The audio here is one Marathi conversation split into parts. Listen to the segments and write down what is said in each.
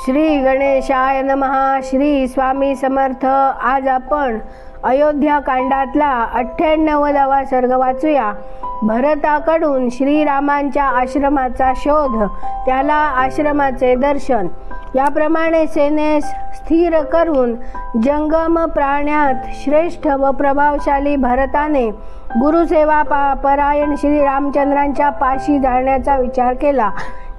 श्री गणेशाय नमः. श्री स्वामी समर्थ. आज आपण अयोध्या कांडातला 98वा सर्ग वाचूया. भरताकडून श्रीरामांच्या आश्रमाचा शोध, त्याला आश्रमाचे दर्शन. याप्रमाणे सेनेस स्थिर करून जंगम प्राण्यात श्रेष्ठ व प्रभावशाली भरताने गुरुसेवा परायण श्रीरामचंद्रांच्या पाशी जाण्याचा विचार केला.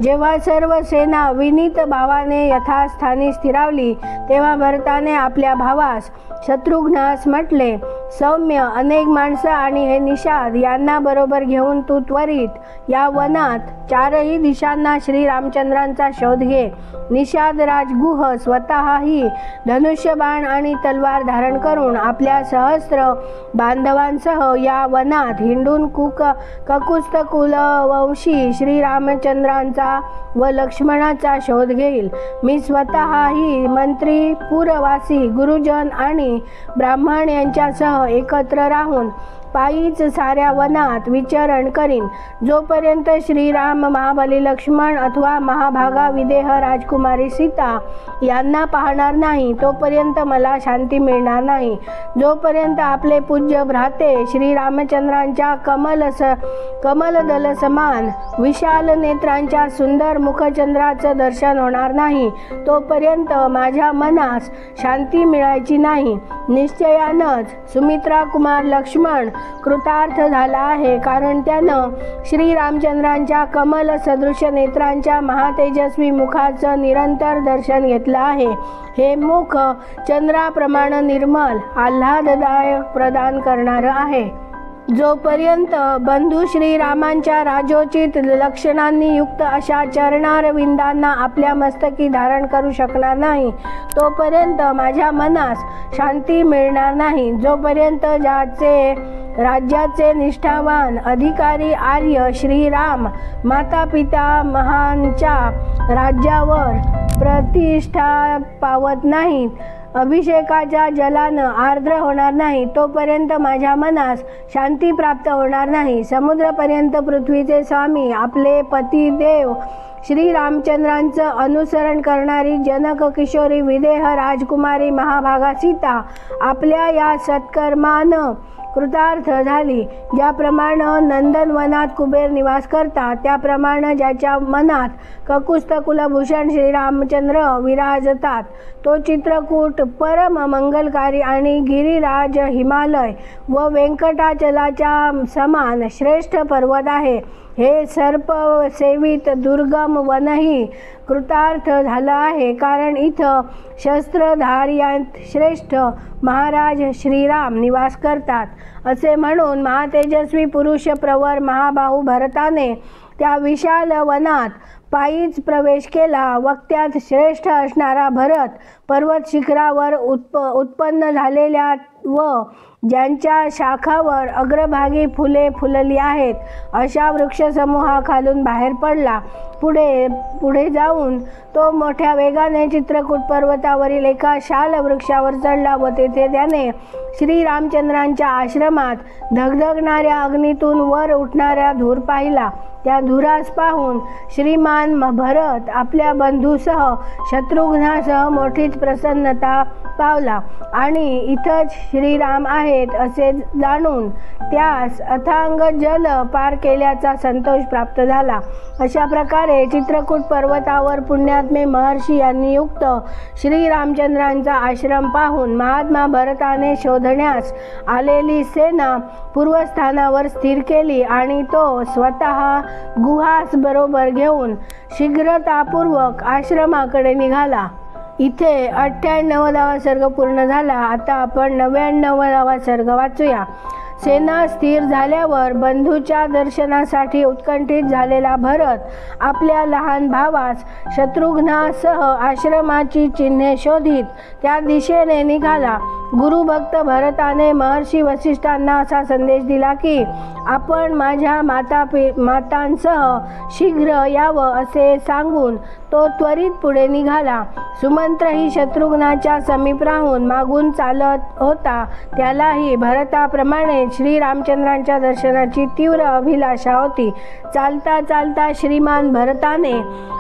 जेव्हा सर्व सेना विनीत भावाने यथास्थानी स्थिरावली, तेव्हा भरताने आपल्या भावास शत्रुघ्नास म्हटले, सौम्य, अनेक माणसं आणि हे निषाद यांना बरोबर घेऊन तू त्वरित या वनात चारही दिशांना श्रीरामचंद्रांचा शोध घे. निषाद राजगुह स्वतःही धनुष्यबाण आणि तलवार धारण करून आपल्या सहस्त्र बांधवांसह या वनात हिंडून ककुस्थ कुलवंशी श्रीरामचंद्रांचा व लक्ष्मणाचा शोध घेईल. मी स्वतःही मंत्री, पुरवासी, गुरुजन आणि ब्राह्मण यांच्यासह एकत्र राहून पायीच साऱ्या वनात विचरण करीन. जोपर्यंत श्रीराम, महाबली लक्ष्मण अथवा महाभागा विदेह राजकुमारी सीता यांना पाहणार नाही, तोपर्यंत मला शांती मिळणार नाही. जोपर्यंत आपले पूज्य भ्राते श्रीरामचंद्रांच्या कमलदल समान विशाल नेत्रांच्या सुंदर मुखचंद्राचं दर्शन होणार नाही, तोपर्यंत माझ्या मनास शांती मिळायची नाही. निश्चयानच सुमित्रा कुमार लक्ष्मण कृतार्थ झाला आहे, कारण त्यानं श्रीरामचंद्रांच्या कमल सदृश नेत्रांच्या महातेजस्वी मुखाचं निरंतर दर्शन घेतलं आहे. हे मुख चंद्राप्रमाणे निर्मल, आल्हाददायक प्रदान करणारं आहे. जोपर्यंत बंधू श्रीरामांच्या राजोचित लक्षणांनी युक्त अशा चरणारविंदांना आपल्या मस्तकी धारण करू शकणार नाही, तोपर्यंत माझ्या मनास शांती मिळणार नाही. जोपर्यंत राज्याचे निष्ठावान अधिकारी आर्य श्रीराम माता पिता महांच्या राज्यावर प्रतिष्ठा पावत नाहीत, अभिषेकाच्या जलानं आर्द्र होणार नाही, तोपर्यंत माझ्या मनास शांती प्राप्त होणार नाही. समुद्रपर्यंत पृथ्वीचे स्वामी आपले पती देव श्रीरामचंद्रांचं अनुसरण करणारी जनक किशोरी विदेह राजकुमारी महाभागा सीता आपल्या या सत्कर्मानं कृतार्थ झाली. ज्याप्रमाणे नंदनवनात कुबेर निवास करतात, त्याप्रमाणे ज्याच्या मनात ककुस्थ कुलभूषण श्रीरामचंद्र विराजतात, तो चित्रकूट परम मंगलकारी आणि गिरिराज हिमालय व व्यंकटाचलाच्या समान श्रेष्ठ पर्वत आहे. हे सर्प सेवित दुर्गम वनही कृतार्थ झालं आहे, कारण इथं शस्त्रधार्यांत श्रेष्ठ महाराज श्रीराम निवास करतात. असे म्हणून महातेजस्वी पुरुष प्रवर महाबाहू भरताने त्या विशाल वनात पायीच प्रवेश केला. वक्त्यात श्रेष्ठ असणारा भरत पर्वत शिखरावर उत्पन्न झालेल्या व ज्यांच्या शाखावर अग्रभागी फुले फुलली आहेत अशा वृक्षसमूहाखालून बाहेर पडला. पुढे जाऊन तो मोठ्या वेगाने चित्रकूट पर्वतावरील एका शाल वृक्षावर चढला व तेथे त्याने श्रीरामचंद्रांच्या आश्रमात धगधगणाऱ्या अग्नीतून वर उठणाऱ्या धूर पाहिला. त्या धुरास पाहून श्रीमान भरत आपल्या बंधूसह शत्रुघ्नासह मोठीच प्रसन्नता पावला आणि इथंच श्रीराम आहेत असे जाणून त्यास अथांग जल पार केल्याचा संतोष प्राप्त झाला. अशा प्रकारे चित्रकूट पर्वतावर पुण्यात्मे महर्षी यांनी युक्त श्रीरामचंद्रांचा आश्रम पाहून महात्मा भरताने शोधण्यास आलेली सेना पूर्वस्थानावर स्थिर केली आणि तो स्वतः गुहास बरोबर घेऊन शीघ्रतापूर्वक आश्रमाकडे निघाला. इथे 98वा सर्ग पूर्ण झाला. आता आपण 99वा सर्ग वाचूया. सेना स्थिर झाल्यावर बंधूच्या दर्शनासाठी उत्कंठित झालेला भरत आपल्या लहान भावास शत्रुघ्नासह आश्रमाची चिन्हे शोधित त्या दिशेने निघाला. गुरुभक्त भरताने महर्षी वसिष्ठांना असा संदेश दिला की आपण माझ्या मातांसह शीघ्र यावं असे सांगून तो त्वरित पुढे निघाला. सुमंत्र ही शत्रुघ्नाच्या समीप राहून मागून चालत होता. त्यालाही भरताप्रमाणे श्रीरामचंद्रांच्या दर्शनाची तीव्र अभिलाषा होती. चालता चालता श्रीमान भरताने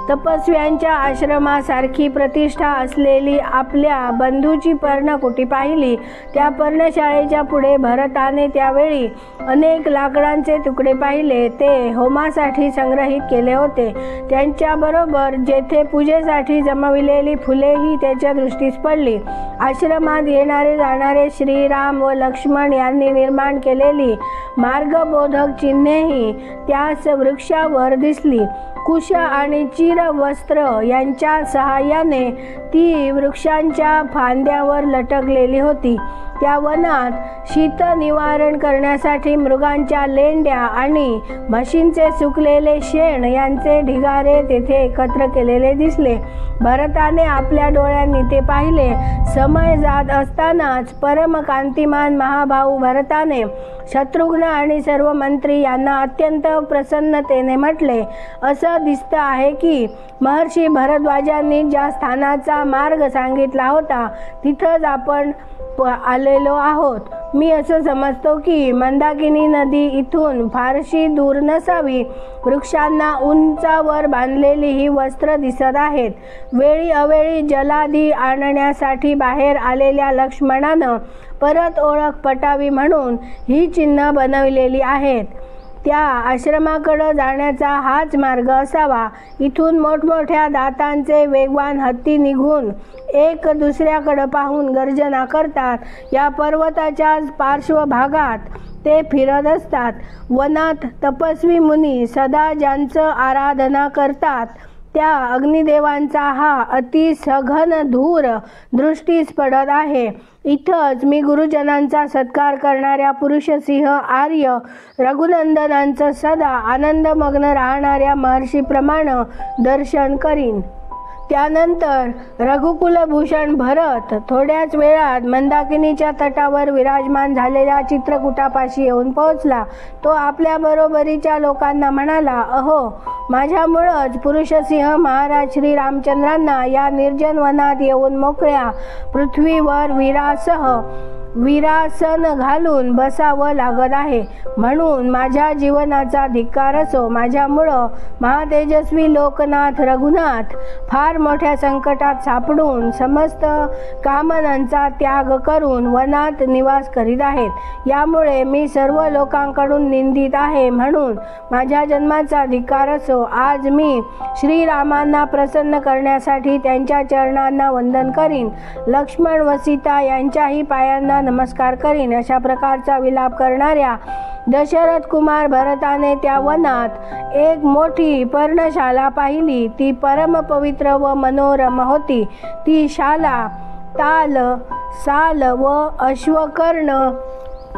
तपस्व्यांच्या आश्रमासारखी प्रतिष्ठा असलेली आपल्या बंधूची पर्णकुटी पाहिली. त्या पर्णशाळेच्या पुढे भरताने त्यावेळी अनेक लाकडांचे तुकडे पाहिले. ते होमासाठी संग्रहित केले होते. त्यांच्याबरोबर जेथे पूजेसाठी जमविलेली फुलेही त्याच्या दृष्टीस पडली. आश्रमात येणारे जाणारे श्रीराम व लक्ष्मण यांनी निर्माण केलेली मार्गबोधक चिन्हेही त्यास वृक्षावर दिसली. कुश आणि चिर वस्त्र यांच्या सहाय्याने ती वृक्षांच्या फांद्यावर लटकलेली होती. त्या वनात शीत निवारण करण्यासाठी मृगांच्या लेंड्या आणि म्हशींचे सुकलेले शेण यांचे ढिगारे तेथे एकत्र केलेले दिसले. भरताने आपल्या डोळ्यांनी ते पाहिले. समय जात असतानाच परमकांतिमान महाभाऊ भरताने शत्रुघ्न आणि सर्व मंत्री यांना अत्यंत प्रसन्नतेने म्हटले, असं दिसतं आहे की महर्षी भरद्वाजांनी ज्या स्थानाचा मार्ग सांगितला होता तिथंच आपण आलेलो आहोत. मी असं समजतो की मंदाकिनी नदी इथून फारशी दूर नसावी. वृक्षांना उंचावर बांधलेली ही वस्त्र दिसत आहेत. वेळी अवेळी जलाधी आणण्यासाठी बाहेर आलेल्या लक्ष्मणानं परत ओळख पटावी म्हणून ही चिन्ह बनविलेली आहेत. त्या आश्रमाकडं जाण्याचा हाच मार्ग असावा. इथून मोठमोठ्या दातांचे वेगवान हत्ती निघून एक दुसऱ्याकडं पाहून गर्जना करतात. या पर्वताच्या पार्श्वभागात ते फिरत असतात. वनात तपस्वी मुनी सदा ज्यांचं आराधना करतात त्या अग्निदेवांचा हा अति सघन धूर दृष्टीस पडत आहे. इथंच मी गुरुजनांचा सत्कार करणाऱ्या पुरुषसिंह आर्य रघुनंदनांचं सदा आनंदमग्न राहणाऱ्या महर्षीप्रमाणे दर्शन करीन. त्यानंतर रघुकुलभूषण भरत थोड्याच वेळात मंदाकिनीच्या तटावर विराजमान झालेल्या चित्रकूटापाशी येऊन पोहोचला. तो आपल्या बरोबरीच्या लोकांना म्हणाला, अहो, माझ्यामुळंच पुरुषसिंह महाराज श्रीरामचंद्रांना या निर्जन वनात येऊन मोकळ्या पृथ्वीवर विरासन घालून बसावं लागत आहे. म्हणून माझ्या जीवनाचा धिक्कार असो. माझ्यामुळं महातेजस्वी लोकनाथ रघुनाथ फार मोठ्या संकटात सापडून समस्त कामनांचा त्याग करून वनात निवास करीत आहेत. यामुळे मी सर्व लोकांकडून निंदित आहे. म्हणून माझ्या जन्माचा धिक्कार असो. आज मी श्रीरामांना प्रसन्न करण्यासाठी त्यांच्या चरणांना वंदन करीन. लक्ष्मण व सीता यांच्याही पायांना नमस्कार करीन. अशा प्रकारचा विलाप करणाऱ्या दशरथ कुमार भरताने त्या वनात एक मोठी पर्णशाला पाहिली. ती परम पवित्र व मनोरम होती. ती शाला ताल, साल व अश्वकर्ण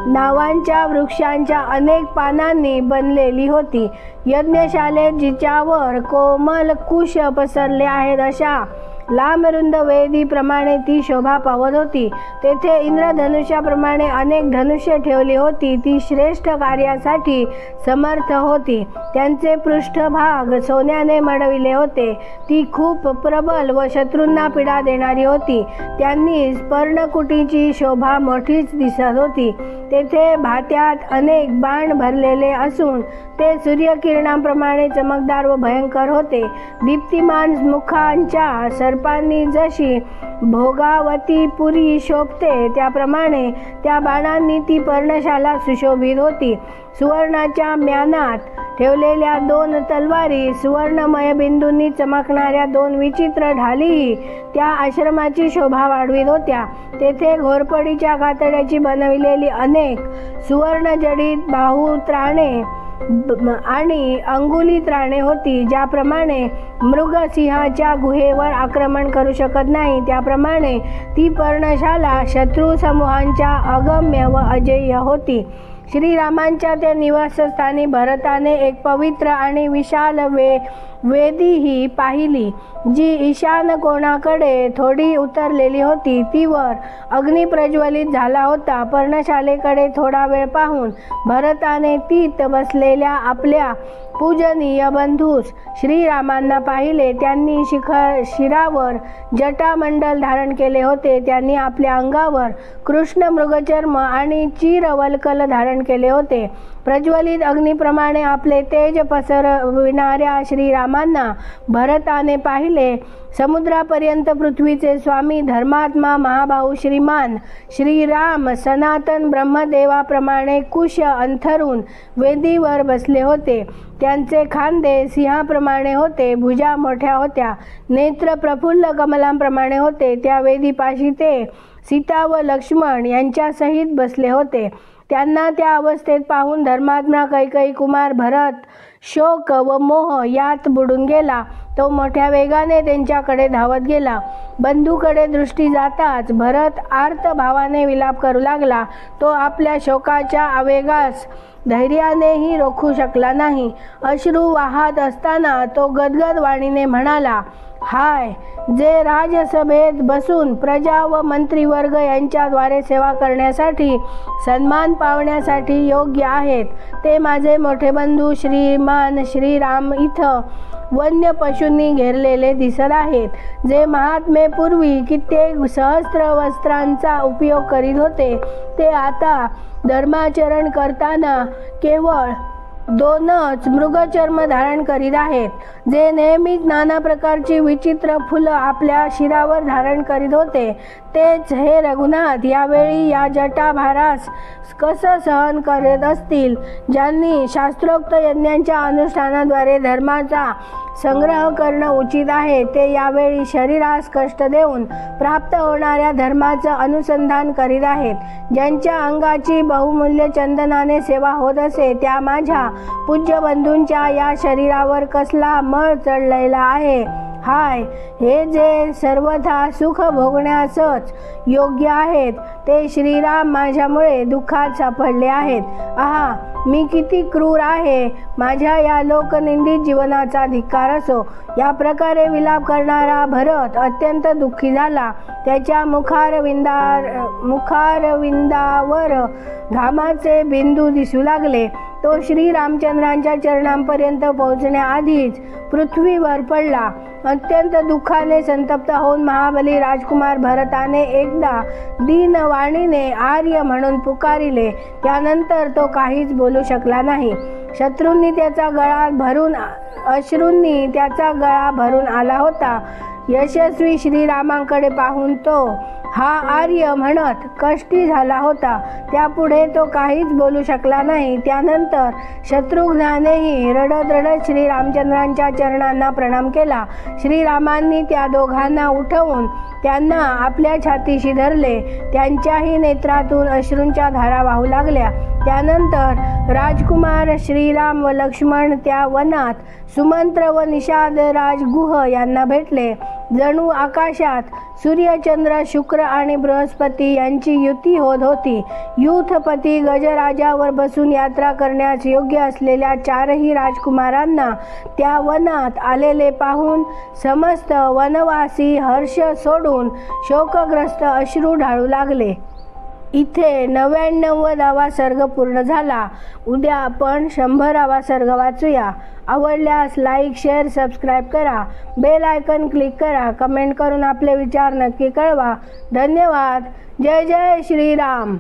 नावांच्या वृक्षांच्या अनेक पानांनी बनलेली होती. यज्ञशालेत जिच्यावर कोमल कुश पसरले आहेत अशा लांबरुंद वेदीप्रमाणे ती शोभा पावत होती. तेथे इंद्रधनुष्याप्रमाणे अनेक धनुष्य ठेवली होती. ती श्रेष्ठ कार्यासाठी समर्थ होती. त्यांचे पृष्ठभाग सोन्याने मढविले होते. ती खूप प्रबल व शत्रूंना पीडा देणारी होती. त्यांनी पर्णकुटीची शोभा मोठीच दिसत होती. तेथे भात्यात अनेक बाण भरलेले असून ते सूर्यकिरणांप्रमाणे चमकदार व भयंकर होते. दीप्तिमान मुखांच्या सर्पांनी जशी भोगावती पुरी शोभते त्याप्रमाणे त्या बाणांनी ती पर्णशाला सुशोभित होती. सुवर्णाच्या म्यानात ठेवलेल्या 2 तलवारी, सुवर्णमय बिंदूंनी चमकणाऱ्या 2 विचित्र ढालीही त्या आश्रमाची शोभा वाढवित होत्या. तेथे घोरपडीच्या कातड्याची बनविलेली अनेक सुवर्णजडित बाहुत्राणे आणि अंगुली त्राणे होती. ज्याप्रमाणे मृग सिंहाच्या गुहेवर आक्रमण करू शकत नाही त्याप्रमाणे ती पर्णशाला शत्रू समूहांच्या अगम्य व अजेय होती. श्रीरामांच्या त्या निवासस्थानी भरताने एक पवित्र आणि विशाल वेदीही पाहिली, जी ईशान कोणाकडे थोडी उतरलेली होती तीवर अग्नी प्रज्वलित झाला होता. पर्णशालेकडे थोडा वेळ पाहून भरताने तीत बसलेल्या आपल्या पूजनीय बंधूस श्रीरामांना पाहिले. त्यांनी शिरावर जटामंडल धारण केले होते. त्यांनी आपल्या अंगावर कृष्ण मृगचर्म आणि चिरवल्कल धारण केले होते. प्रज्वलित अग्निप्रमाणे आपले तेज पसरविणाऱ्या श्रीरामांना भरताने पाहिले. समुद्रापर्यंत पृथ्वीचे स्वामी धर्मात्मा महाबाहू श्रीमान श्रीराम सनातन ब्रह्मदेवाप्रमाणे कुश अंथरून वेदीवर बसले होते. त्यांचे खांदे सिंहाप्रमाणे होते, भुजा मोठ्या होत्या, नेत्र प्रफुल्ल कमलांप्रमाणे होते. त्या वेदीपाशी ते सीता व लक्ष्मण यांच्यासहित बसले होते. त्यांना त्या अवस्थेत पाहून धर्मात्मा कैकेयी कुमार भरत शोक व मोह यात बुडून गेला. तो मोठ्या वेगाने त्यांच्याकडे धावत गेला. बंधूकडे दृष्टी जाताच भरत आर्त भावाने विलाप करू लागला. तो आपल्या शोकाच्या आवेगास धैर्यानेही रोखू शकला नाही. अश्रू वाहत असताना तो गदगद वाणीने म्हणाला, हाय, जे राजसभेत बसून प्रजा व मंत्रीवर्ग यांच्याद्वारे सेवा करण्यासाठी सन्मान पावण्यासाठी योग्य आहेत, ते माझे मोठे बंधू श्रीमान श्रीराम इथं वन्य पशूंनी घेरलेले दिसत आहेत. जे महात्मे पूर्वी कित्येक सहस्त्र वस्त्रांचा उपयोग करीत होते, ते आता धर्माचरण करताना केवळ 2च मृगचर्म धारण करीत आहेत. जे नेहमीच नाना प्रकारची विचित्र फुलं आपल्या शिरावर धारण करीत होते, तेच हे रघुनाथ यावेळी या जटाभारास कसं सहन करत असतील. ज्यांनी शास्त्रोक्त यज्ञांच्या अनुष्ठानाद्वारे धर्माचा संग्रह करणं उचित आहे, ते यावेळी शरीरास कष्ट देऊन प्राप्त होणाऱ्या धर्माचं अनुसंधान करीत आहेत. ज्यांच्या अंगाची बहुमूल्य चंदनाने सेवा होत असे, त्या माझ्या पूज्य बंधूंच्या या शरीरावर कसला मळ चढलेला आहे. हाय, हे जे सर्वथा सुख भोगण्यासच योग्य आहेत, ते श्रीराम माझ्यामुळे दुःखात सापडले आहेत. आहा, मी किती क्रूर आहे. माझ्या या लोकनिंदित जीवनाचा धिक्कार असो. या प्रकारे विलाप करणारा भरत अत्यंत दुःखी झाला. त्याच्या मुखारविंदावर घामाचे बिंदू दिसू लागले. तो श्रीरामचंद्रांच्या चरणांपर्यंत पोहोचण्याआधीच पृथ्वीवर पडला. अत्यंत दुःखाने संतप्त होऊन महाबली राजकुमार भरताने एकदा दीनवाणीने आर्य म्हणून पुकारिले. त्यानंतर तो काहीच बोलू शकला नाही. अश्रूंनी त्याचा गळा भरून आला होता. यशस्वी श्रीरामांकडे पाहून तो हा आर्य म्हणत कष्टी झाला होता. त्यापुढे तो काहीच बोलू शकला नाही. त्यानंतर शत्रुघ्नानेही रडत रडत श्रीरामचंद्रांच्या चरणांना प्रणाम केला. श्रीरामांनी त्या दोघांना उठवून त्यांना आपल्या छातीशी धरले. त्यांच्याही नेत्रातून अश्रूंच्या धारा वाहू लागल्या. त्यानंतर राजकुमार श्रीराम व लक्ष्मण त्या वनात सुमंत्र व निषादराज गुह यांना भेटले. जणू आकाशात सूर्यचंद्र शुक्र आणि बृहस्पती यांची युती होत होती. युथपती गजराजावर बसून यात्रा करण्यास योग्य असलेल्या 4ही राजकुमारांना त्या वनात आलेले पाहून समस्त वनवासी हर्ष सोडून शोकग्रस्त अश्रू ढाळू लागले. इथे 99वा सर्ग पूर्ण झाला. उद्या आपण 100वा सर्ग वाचूया. आवडल्यास लाईक, शेअर, सबस्क्राईब करा. बेल आयकॉन क्लिक करा. कमेंट करून आपले विचार नक्की कळवा. धन्यवाद. जय जय श्रीराम.